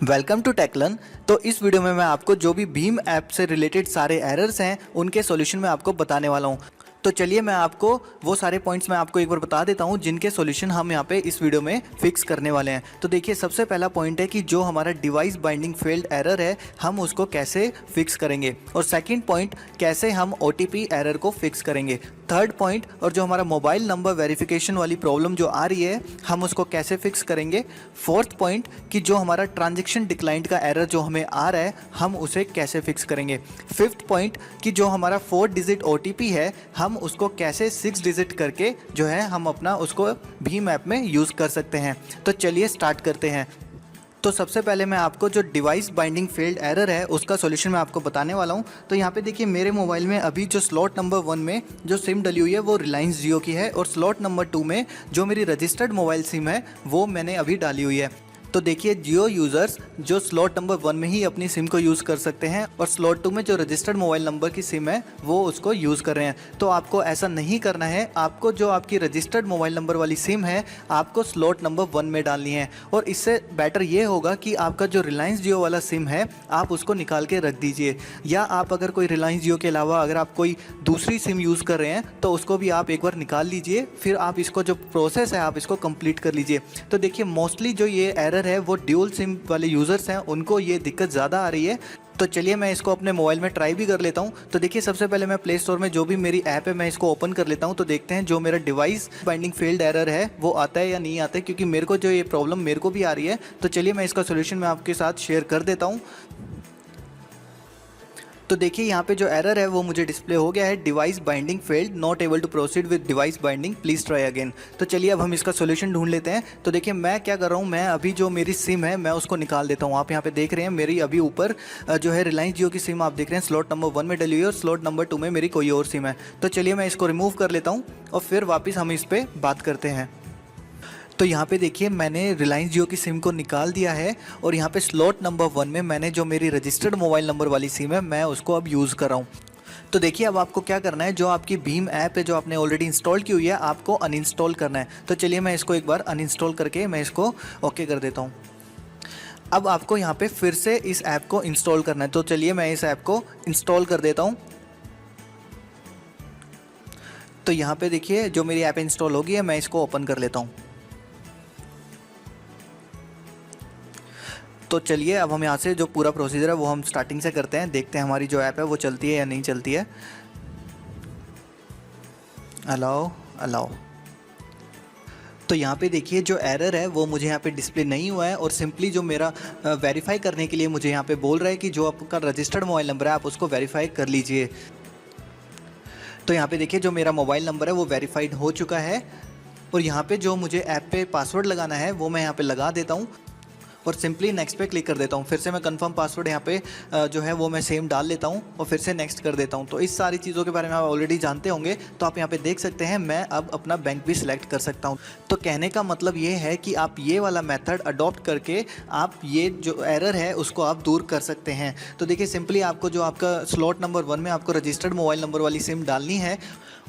Welcome to टेकलन। तो इस video में मैं आपको जो भी भीम ऐप से रिलेटेड सारे एरर्स हैं उनके सॉल्यूशन मैं आपको बताने वाला हूं। तो चलिए मैं आपको वो सारे पॉइंट्स मैं आपको एक बार बता देता हूं जिनके सॉल्यूशन हम यहाँ पे इस वीडियो में फिक्स करने वाले हैं। तो देखिए, सबसे पहला पॉइंट है कि जो हमारा डिवाइस बाइंडिंग फेल्ड एरर है हम उसको कैसे फिक्स करेंगे, और सेकंड पॉइंट कैसे हम OTP एरर को फिक्स करेंगे। थर्ड पॉइंट, और जो हमारा मोबाइल नंबर वेरिफिकेशन वाली प्रॉब्लम जो आ रही है हम उसको कैसे फिक्स करेंगे। फोर्थ पॉइंट कि जो हमारा ट्रांजैक्शन डिक्लाइंड का एरर जो हमें आ रहा है हम उसे कैसे फिक्स करेंगे। फिफ्थ पॉइंट कि जो हमारा 4 डिजिट OTP है हम उसको कैसे 6 डिजिट करके जो है हम अपना उसको भीम ऐप में यूज़ कर सकते हैं। तो चलिए स्टार्ट करते हैं। तो सबसे पहले मैं आपको जो डिवाइस बाइंडिंग फेल्ड एरर है उसका सॉल्यूशन मैं आपको बताने वाला हूं। तो यहाँ पे देखिए, मेरे मोबाइल में अभी जो स्लॉट नंबर 1 में जो सिम डली हुई है वो रिलायंस जियो की है, और स्लॉट नंबर 2 में जो मेरी रजिस्टर्ड मोबाइल सिम है वो मैंने अभी डाली हुई है। तो देखिए, जियो यूज़र्स जो स्लॉट नंबर 1 में ही अपनी सिम को यूज़ कर सकते हैं, और स्लॉट 2 में जो रजिस्टर्ड मोबाइल नंबर की सिम है वो उसको यूज़ कर रहे हैं। तो आपको ऐसा नहीं करना है, आपको जो आपकी रजिस्टर्ड मोबाइल नंबर वाली सिम है आपको स्लॉट नंबर 1 में डालनी है। और इससे बेटर ये होगा कि आपका जो रिलायंस जियो वाला सिम है आप उसको निकाल के रख दीजिए, या आप अगर कोई रिलायंस जियो के अलावा अगर आप कोई दूसरी सिम यूज़ कर रहे हैं तो उसको भी आप एक बार निकाल लीजिए, फिर आप इसको जो प्रोसेस है आप इसको कंप्लीट कर लीजिए। तो देखिए, मोस्टली जो ये एरर है वो ड्यूल सिम वाले यूज़र्स हैं उनको ये दिक्कत ज़्यादा आ रही है। तो चलिए मैं इसको अपने मोबाइल में ट्राई भी कर लेता हूँ। तो देखिए, सबसे पहले मैं प्ले स्टोर में जो भी मेरी ऐप है मैं इसको ओपन कर लेता हूँ। तो देखते हैं जो मेरा डिवाइस बाइंडिंग फेल्ड एरर है वो आता है या नहीं आता है, क्योंकि मेरे को जो ये प्रॉब्लम मेरे को भी आ रही है। तो चलिए मैं इसका सोल्यूशन मैं आपके साथ शेयर कर देता हूँ। तो देखिए, यहाँ पे जो एरर है वो मुझे डिस्प्ले हो गया है, device binding failed, not able to proceed with device binding, please try again. तो चलिए अब हम इसका सोल्यूशन ढूंढ लेते हैं। तो देखिए मैं क्या कर रहा हूँ, मैं अभी जो मेरी सिम है मैं उसको निकाल देता हूँ। आप यहाँ पे देख रहे हैं मेरी अभी ऊपर जो है रिलायंस जियो की सिम आप देख रहे हैं स्लॉट नंबर 1 में डली हुई है, और स्लॉट नंबर 2 में मेरी कोई और सिम है। तो चलिए मैं इसको रिमूव कर लेता हूँ और फिर वापस हम इस पर बात करते हैं। तो यहाँ पे देखिए, मैंने रिलायंस जियो की सिम को निकाल दिया है, और यहाँ पे स्लॉट नंबर 1 में मैंने जो मेरी रजिस्टर्ड मोबाइल नंबर वाली सिम है मैं उसको अब यूज़ कर रहा हूँ। तो देखिए, अब आपको क्या करना है, जो आपकी भीम ऐप है जो आपने ऑलरेडी इंस्टॉल की हुई है आपको अनइंस्टॉल करना है। तो चलिए मैं इसको एक बार अनइंस्टॉल करके मैं इसको ओके कर देता हूँ। अब आपको यहाँ पे फिर से इस ऐप को इंस्टॉल करना है। तो चलिए मैं इस ऐप को इंस्टॉल कर देता हूँ। तो यहाँ पे देखिए जो मेरी ऐप इंस्टॉल हो गई है मैं इसको ओपन कर लेता हूँ। तो चलिए अब हम यहाँ से जो पूरा प्रोसीजर है वो हम स्टार्टिंग से करते हैं, देखते हैं हमारी जो ऐप है वो चलती है या नहीं चलती है। Allow allow. तो यहाँ पे देखिए जो एरर है वो मुझे यहाँ पे डिस्प्ले नहीं हुआ है, और सिंपली जो मेरा वेरीफाई करने के लिए मुझे यहाँ पे बोल रहा है कि जो आपका रजिस्टर्ड मोबाइल नंबर है आप उसको वेरीफाई कर लीजिए। तो यहाँ पे देखिए जो मेरा मोबाइल नंबर है वो वेरीफाइड हो चुका है, और यहाँ पे जो मुझे ऐप पे पासवर्ड लगाना है वो मैं यहाँ पे लगा देता हूँ, और सिंपली नेक्स्ट पे क्लिक कर देता हूँ। फिर से मैं कंफर्म पासवर्ड यहाँ पे जो है वो मैं सेम डाल लेता हूँ और फिर से नेक्स्ट कर देता हूँ। तो इस सारी चीज़ों के बारे में आप ऑलरेडी जानते होंगे। तो आप यहाँ पे देख सकते हैं मैं अब अपना बैंक भी सिलेक्ट कर सकता हूँ। तो कहने का मतलब ये है कि आप ये वाला मेथड अडॉप्ट करके आप ये जो एरर है उसको आप दूर कर सकते हैं। तो देखिए, सिंपली आपको जो आपका स्लॉट नंबर 1 में आपको रजिस्टर्ड मोबाइल नंबर वाली सिम डालनी है,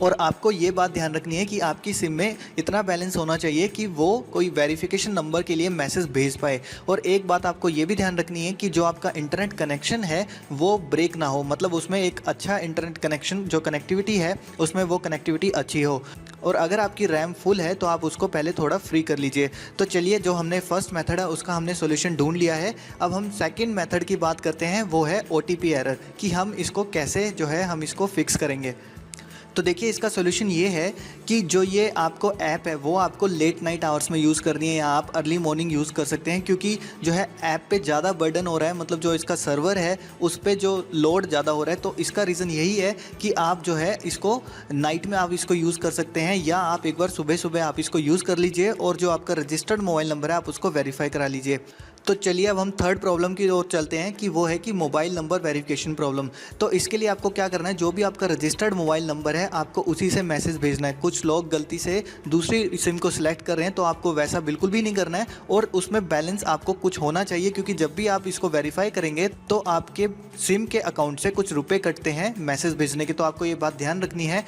और आपको ये बात ध्यान रखनी है कि आपकी सिम में इतना बैलेंस होना चाहिए कि वो कोई वेरिफिकेशन नंबर के लिए मैसेज भेज पाए। और एक बात आपको ये भी ध्यान रखनी है कि जो आपका इंटरनेट कनेक्शन है वो ब्रेक ना हो, मतलब उसमें एक अच्छा इंटरनेट कनेक्शन जो कनेक्टिविटी है उसमें वो कनेक्टिविटी अच्छी हो। और अगर आपकी रैम फुल है तो आप उसको पहले थोड़ा फ्री कर लीजिए। तो चलिए, जो हमने फर्स्ट मेथड है उसका हमने सॉल्यूशन ढूंढ लिया है। अब हम सेकंड मेथड की बात करते हैं, वो है OTP एरर, कि हम इसको कैसे जो है हम इसको फिक्स करेंगे। तो देखिए, इसका सोल्यूशन ये है कि जो ये आपको ऐप है वो आपको लेट नाइट आवर्स में यूज़ करनी है, या आप अर्ली मॉर्निंग यूज़ कर सकते हैं, क्योंकि जो है ऐप पे ज़्यादा बर्डन हो रहा है, मतलब जो इसका सर्वर है उस पर जो लोड ज़्यादा हो रहा है। तो इसका रीज़न यही है कि आप जो है इसको नाइट में आप इसको यूज़ कर सकते हैं, या आप एक बार सुबह सुबह आप इसको यूज़ कर लीजिए, और जो आपका रजिस्टर्ड मोबाइल नंबर है आप उसको वेरीफाई करा लीजिए। तो चलिए अब हम थर्ड प्रॉब्लम की ओर चलते हैं, कि वो है कि मोबाइल नंबर वेरिफिकेशन प्रॉब्लम। तो इसके लिए आपको क्या करना है, जो भी आपका रजिस्टर्ड मोबाइल नंबर है आपको उसी से मैसेज भेजना है। कुछ लोग गलती से दूसरी सिम को सिलेक्ट कर रहे हैं, तो आपको वैसा बिल्कुल भी नहीं करना है, और उसमें बैलेंस आपको कुछ होना चाहिए, क्योंकि जब भी आप इसको वेरीफाई करेंगे तो आपके सिम के अकाउंट से कुछ रुपए कटते हैं मैसेज भेजने के। तो आपको ये बात ध्यान रखनी है।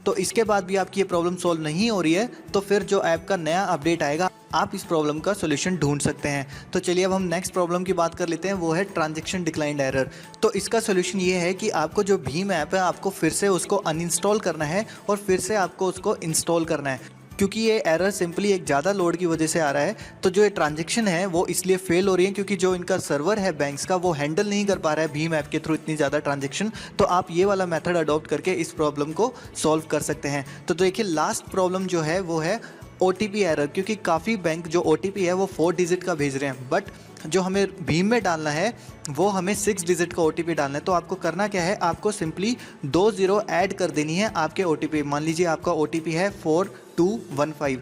तो इसके बाद भी आपकी ये प्रॉब्लम सॉल्व नहीं हो रही है तो फिर जो ऐप का नया अपडेट आएगा आप इस प्रॉब्लम का सॉल्यूशन ढूंढ सकते हैं। तो चलिए अब हम नेक्स्ट प्रॉब्लम की बात कर लेते हैं, वो है ट्रांजैक्शन डिक्लाइंड एरर। तो इसका सॉल्यूशन ये है कि आपको जो भीम ऐप है आपको फिर से उसको अनइंस्टॉल करना है और फिर से आपको उसको इंस्टॉल करना है, क्योंकि ये एरर सिंपली एक ज़्यादा लोड की वजह से आ रहा है। तो जो ये ट्रांजैक्शन है वो इसलिए फेल हो रही है क्योंकि जो इनका सर्वर है बैंक्स का वो हैंडल नहीं कर पा रहा है भीम ऐप के थ्रू इतनी ज़्यादा ट्रांजैक्शन। तो आप ये वाला मेथड अडॉप्ट करके इस प्रॉब्लम को सॉल्व कर सकते हैं। तो देखिए लास्ट प्रॉब्लम जो है वो है OTP एरर, क्योंकि काफ़ी बैंक जो OTP है वो 4 डिजिट का भेज रहे हैं, बट जो हमें भीम में डालना है वो हमें 6 डिजिट का OTP डालना है। तो आपको करना क्या है, आपको सिंपली 2 ज़ीरो ऐड कर देनी है आपके OTP। मान लीजिए आपका OTP है 4215,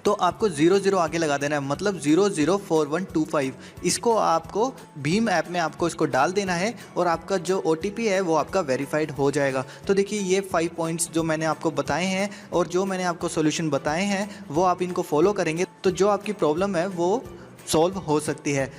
तो आपको 00 आगे लगा देना है, मतलब 004125। इसको आपको भीम ऐप में आपको इसको डाल देना है और आपका जो OTP है वो आपका वेरीफाइड हो जाएगा। तो देखिए ये 5 पॉइंट्स जो मैंने आपको बताए हैं और जो मैंने आपको सॉल्यूशन बताए हैं वो आप इनको फॉलो करेंगे तो जो आपकी प्रॉब्लम है वो सॉल्व हो सकती है।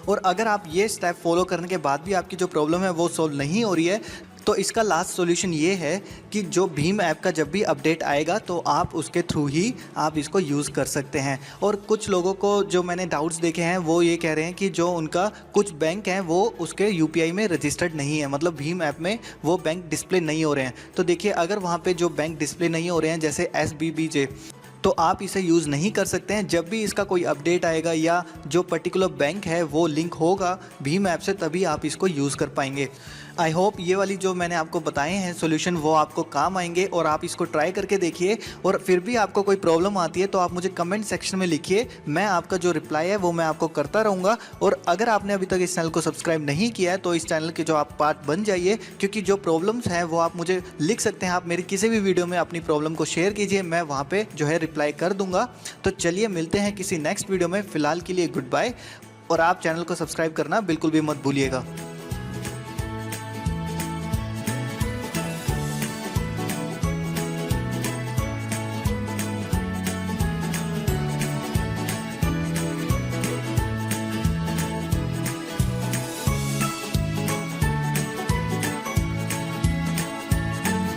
और अगर आप ये स्टेप फॉलो करने के बाद भी आपकी जो प्रॉब्लम है वो सॉल्व नहीं हो रही है तो इसका लास्ट सॉल्यूशन ये है कि जो भीम ऐप का जब भी अपडेट आएगा तो आप उसके थ्रू ही आप इसको यूज़ कर सकते हैं। और कुछ लोगों को जो मैंने डाउट्स देखे हैं वो ये कह रहे हैं कि जो उनका कुछ बैंक हैं वो उसके UPI में रजिस्टर्ड नहीं है, मतलब भीम ऐप में वो बैंक डिस्प्ले नहीं हो रहे हैं। तो देखिए अगर वहाँ पे जो बैंक डिस्प्ले नहीं हो रहे हैं जैसे SBBJ, तो आप इसे यूज़ नहीं कर सकते हैं। जब भी इसका कोई अपडेट आएगा या जो पर्टिकुलर बैंक है वो लिंक होगा भीम ऐप से तभी आप इसको यूज़ कर पाएंगे। आई होप ये वाली जो मैंने आपको बताए हैं सॉल्यूशन वो आपको काम आएंगे और आप इसको ट्राई करके देखिए। और फिर भी आपको कोई प्रॉब्लम आती है तो आप मुझे कमेंट सेक्शन में लिखिए, मैं आपका जो रिप्लाई है वो मैं आपको करता रहूँगा। और अगर आपने अभी तक इस चैनल को सब्सक्राइब नहीं किया है तो इस चैनल के जो आप पार्ट बन जाइए, क्योंकि जो प्रॉब्लम्स हैं वो आप मुझे लिख सकते हैं। आप मेरी किसी भी वीडियो में अपनी प्रॉब्लम को शेयर कीजिए, मैं वहाँ पर जो है रिप्लाई कर दूँगा। तो चलिए मिलते हैं किसी नेक्स्ट वीडियो में, फ़िलहाल के लिए गुड बाय। और आप चैनल को सब्सक्राइब करना बिल्कुल भी मत भूलिएगा।